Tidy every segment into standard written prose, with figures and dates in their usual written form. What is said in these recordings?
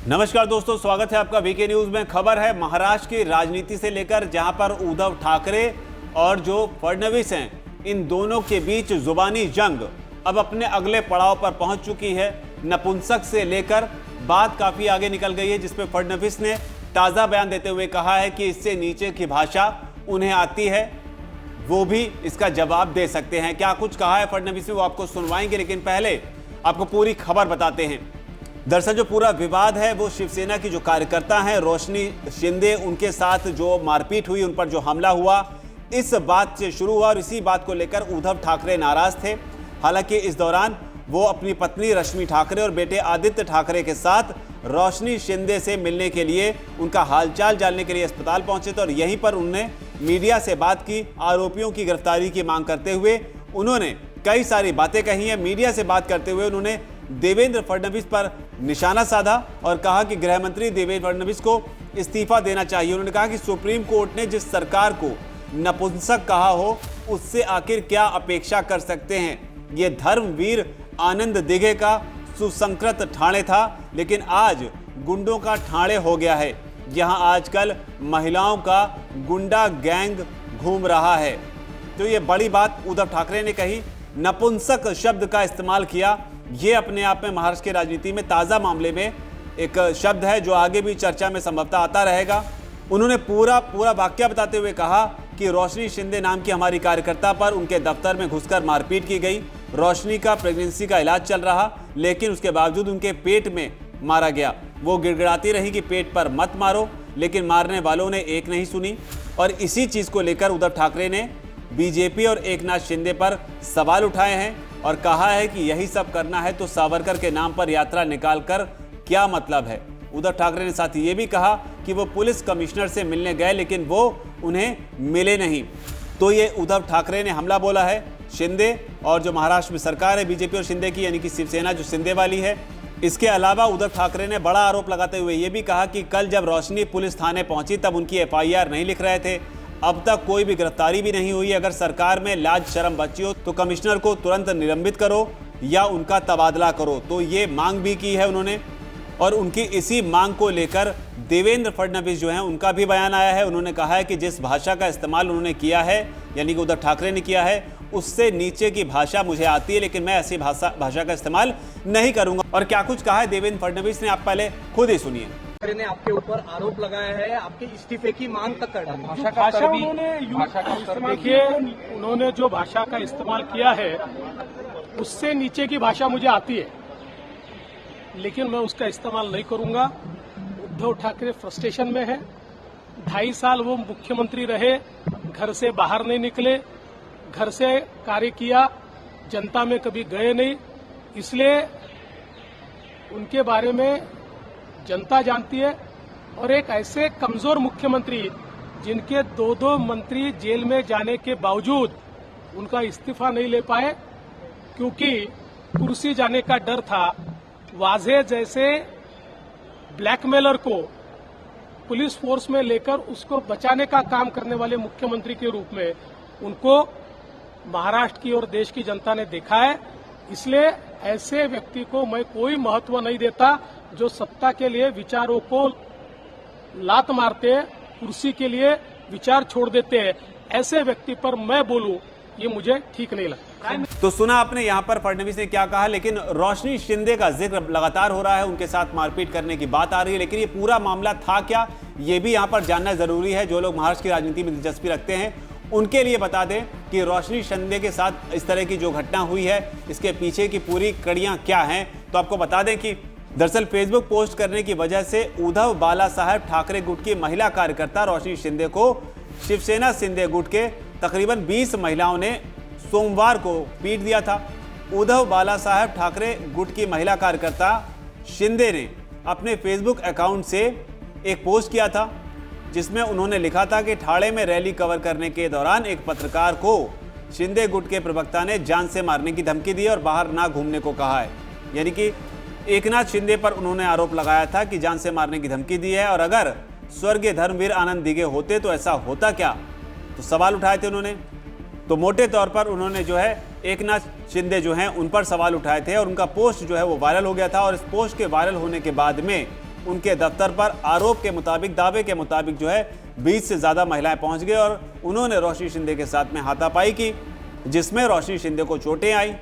नमस्कार दोस्तों, स्वागत है आपका वीके न्यूज में। खबर है महाराष्ट्र की राजनीति से लेकर, जहां पर उद्धव ठाकरे और जो फडणवीस हैं, इन दोनों के बीच जुबानी जंग अब अपने अगले पड़ाव पर पहुंच चुकी है। नपुंसक से लेकर बात काफी आगे निकल गई है, जिसपे फडणवीस ने ताजा बयान देते हुए कहा है कि इससे नीचे की भाषा उन्हें आती है, वो भी इसका जवाब दे सकते हैं। क्या कुछ कहा है फडणवीस ने, वो आपको सुनवाएंगे, लेकिन पहले आपको पूरी खबर बताते हैं। दरअसल जो पूरा विवाद है वो शिवसेना की जो कार्यकर्ता हैं रोशनी शिंदे, उनके साथ जो मारपीट हुई, उन पर जो हमला हुआ, इस बात से शुरू हुआ और इसी बात को लेकर उद्धव ठाकरे नाराज थे। हालांकि इस दौरान वो अपनी पत्नी रश्मि ठाकरे और बेटे आदित्य ठाकरे के साथ रोशनी शिंदे से मिलने के लिए, उनका हालचाल जानने के लिए अस्पताल पहुंचे थे और यहीं पर उन्होंने मीडिया से बात की। आरोपियों की गिरफ्तारी की मांग करते हुए उन्होंने कई सारी बातें कही हैं। मीडिया से बात करते हुए उन्होंने देवेंद्र फडणवीस पर निशाना साधा और कहा कि गृह मंत्री देवेंद्र फडणवीस को इस्तीफा देना चाहिए। उन्होंने कहा कि सुप्रीम कोर्ट ने जिस सरकार को नपुंसक कहा हो, उससे आखिर क्या अपेक्षा कर सकते हैं। ये धर्मवीर आनंद दिघे का सुसंकृत ठाणे था, लेकिन आज गुंडों का ठाणे हो गया है। यहाँ आजकल महिलाओं का गुंडा गैंग घूम रहा है। तो ये बड़ी बात उद्धव ठाकरे ने कही। नपुंसक शब्द का इस्तेमाल किया, ये अपने आप में महाराष्ट्र की राजनीति में ताज़ा मामले में एक शब्द है जो आगे भी चर्चा में संभवतः आता रहेगा। उन्होंने पूरा वाकया बताते हुए कहा कि रोशनी शिंदे नाम की हमारी कार्यकर्ता पर उनके दफ्तर में घुसकर मारपीट की गई। रोशनी का प्रेगनेंसी का इलाज चल रहा, लेकिन उसके बावजूद उनके पेट में मारा गया। वो गिड़गिड़ाती रही कि पेट पर मत मारो, लेकिन मारने वालों ने एक नहीं सुनी। और इसी चीज़ को लेकर उद्धव ठाकरे ने बीजेपी और एकनाथ शिंदे पर सवाल उठाए हैं और कहा है कि यही सब करना है तो सावरकर के नाम पर यात्रा निकालकर क्या मतलब है। उद्धव ठाकरे ने साथ ये भी कहा कि वो पुलिस कमिश्नर से मिलने गए, लेकिन वो उन्हें मिले नहीं। तो ये उद्धव ठाकरे ने हमला बोला है शिंदे और जो महाराष्ट्र में सरकार है बीजेपी और शिंदे की, यानी कि शिवसेना जो शिंदे वाली है। इसके अलावा उद्धव ठाकरे ने बड़ा आरोप लगाते हुए ये भी कहा कि कल जब रोशनी पुलिस थाने पहुंची तब उनकी FIR नहीं लिख रहे थे। अब तक कोई भी गिरफ्तारी भी नहीं हुई। अगर सरकार में लाज शर्म बची हो तो कमिश्नर को तुरंत निलंबित करो या उनका तबादला करो। तो ये मांग भी की है उन्होंने, और उनकी इसी मांग को लेकर देवेंद्र फडणवीस जो हैं, उनका भी बयान आया है। उन्होंने कहा है कि जिस भाषा का इस्तेमाल उन्होंने किया है, यानी कि उद्धव ठाकरे ने किया है, उससे नीचे की भाषा मुझे आती है, लेकिन मैं ऐसी भाषा का इस्तेमाल नहीं करूंगा। और क्या कुछ कहा है देवेंद्र फडणवीस ने, आप पहले खुद ही सुनिए। ने आपके ऊपर आरोप लगाया है, आपके इस्तीफे की मांग तक कर डाली। देखिए, उन्होंने जो भाषा का इस्तेमाल किया है उससे नीचे की भाषा मुझे आती है, लेकिन मैं उसका इस्तेमाल नहीं करूंगा। उद्धव ठाकरे फ्रस्ट्रेशन में है। 2.5 साल वो मुख्यमंत्री रहे, घर से बाहर नहीं निकले, घर से कार्य किया, जनता में कभी गए नहीं, इसलिए उनके बारे में जनता जानती है। और एक ऐसे कमजोर मुख्यमंत्री जिनके 2 मंत्री जेल में जाने के बावजूद उनका इस्तीफा नहीं ले पाए क्योंकि कुर्सी जाने का डर था। वाजे जैसे ब्लैकमेलर को पुलिस फोर्स में लेकर उसको बचाने का काम करने वाले मुख्यमंत्री के रूप में उनको महाराष्ट्र की और देश की जनता ने देखा है। इसलिए ऐसे व्यक्ति को मैं कोई महत्व नहीं देता जो सत्ता के लिए विचारों को लात मारते हैं, कुर्सी के लिए विचार छोड़ देते हैं। ऐसे व्यक्ति पर मैं बोलूं, ये मुझे ठीक नहीं लगता। तो सुना आपने यहाँ पर फडणवीस ने क्या कहा, लेकिन रोशनी शिंदे का जिक्र लगातार हो रहा है, उनके साथ मारपीट करने की बात आ रही है, लेकिन ये पूरा मामला था क्या, ये भी यहाँ पर जानना जरूरी है। जो लोग महाराष्ट्र की राजनीति में दिलचस्पी रखते हैं उनके लिए बता दें कि रोशनी शिंदे के साथ इस तरह की जो घटना हुई है, इसके पीछे की पूरी कड़ियां क्या हैं। तो आपको बता दें कि दरअसल फेसबुक पोस्ट करने की वजह से उद्धव बाला साहब ठाकरे गुट की महिला कार्यकर्ता रोशनी शिंदे को शिवसेना शिंदे गुट के तकरीबन 20 महिलाओं ने सोमवार को पीट दिया था। उद्धव बाला साहब ठाकरे गुट की महिला कार्यकर्ता शिंदे ने अपने फेसबुक अकाउंट से एक पोस्ट किया था, जिसमें उन्होंने लिखा था कि ठाणे में रैली कवर करने के दौरान एक पत्रकार को शिंदे गुट के प्रवक्ता ने जान से मारने की धमकी दी और बाहर ना घूमने को कहा है। यानी कि एकनाथ शिंदे पर उन्होंने आरोप लगाया था कि जान से मारने की धमकी दी है, और अगर स्वर्गीय धर्मवीर आनंद दिघे होते तो ऐसा होता क्या, तो सवाल उठाए थे उन्होंने। तो मोटे तौर पर उन्होंने जो है एकनाथ शिंदे जो हैं उन पर सवाल उठाए थे और उनका पोस्ट जो है वो वायरल हो गया था। और इस पोस्ट के वायरल होने के बाद में उनके दफ्तर पर आरोप के मुताबिक, दावे के मुताबिक जो है 20 से ज़्यादा महिलाएं पहुंच गए और उन्होंने रोशनी शिंदे के साथ में हाथापाई की, जिसमें रोशनी शिंदे को चोटें आई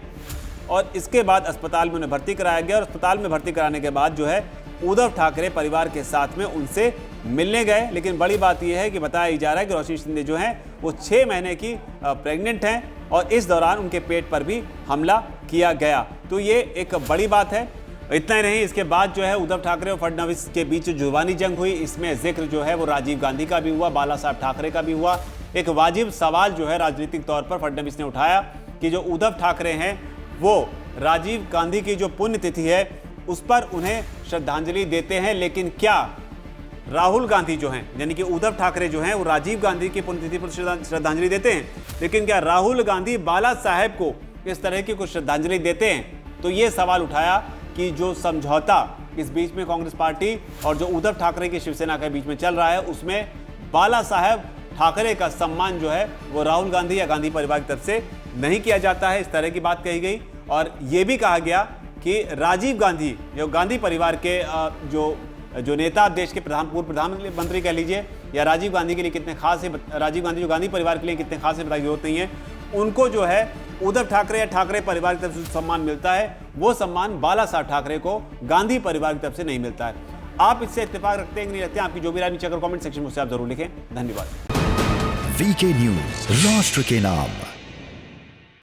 और इसके बाद अस्पताल में उन्हें भर्ती कराया गया। और अस्पताल में भर्ती कराने के बाद जो है उद्धव ठाकरे परिवार के साथ में उनसे मिलने गए। लेकिन बड़ी बात यह है कि बताया जा रहा है कि रोशनी शिंदे जो हैं वो 6 महीने की प्रेग्नेंट हैं और इस दौरान उनके पेट पर भी हमला किया गया। तो ये एक बड़ी बात है। इतना ही नहीं, इसके बाद जो है उद्धव ठाकरे और फडणवीस के बीच जुबानी जंग हुई। इसमें जिक्र जो है वो राजीव गांधी का भी हुआ, बाला साहब ठाकरे का भी हुआ। एक वाजिब सवाल जो है राजनीतिक तौर पर फडणवीस ने उठाया कि जो उद्धव ठाकरे हैं वो राजीव गांधी की जो पुण्यतिथि है उस पर उन्हें श्रद्धांजलि देते हैं, लेकिन क्या राहुल गांधी जो हैं, यानी कि उद्धव ठाकरे जो हैं, वो राजीव गांधी की पुण्यतिथि पर श्रद्धांजलि देते हैं, लेकिन क्या राहुल गांधी बाला साहेब को इस तरह की कुछ श्रद्धांजलि देते हैं? तो ये सवाल उठाया कि जो समझौता इस बीच में कांग्रेस पार्टी और जो उद्धव ठाकरे की शिवसेना के बीच में चल रहा है, उसमें बाला साहेब ठाकरे का सम्मान जो है वो राहुल गांधी या गांधी परिवार की तरफ से नहीं किया जाता है, इस तरह की बात कही गई। और ये भी कहा गया कि राजीव गांधी, जो गांधी परिवार के जो नेता, देश के पूर्व प्रधानमंत्री कह लीजिए, या राजीव गांधी के लिए कितने खास है, राजीव गांधी जो गांधी परिवार के लिए कितने खास है बताने की जरूरत नहीं है। उनको जो है उद्धव ठाकरे या ठाकरे परिवार की तरफ से सम्मान मिलता है, वो सम्मान बाला साहब ठाकरे को गांधी परिवार की तरफ से नहीं मिलता है। आप इससे इत्तेफाक रखते हैं कि नहीं रखते हैं? आपकी जो भी राय नीचे अगर कमेंट सेक्शन में उससे आप जरूर लिखें। धन्यवाद। वीके न्यूज, राष्ट्र के नाम।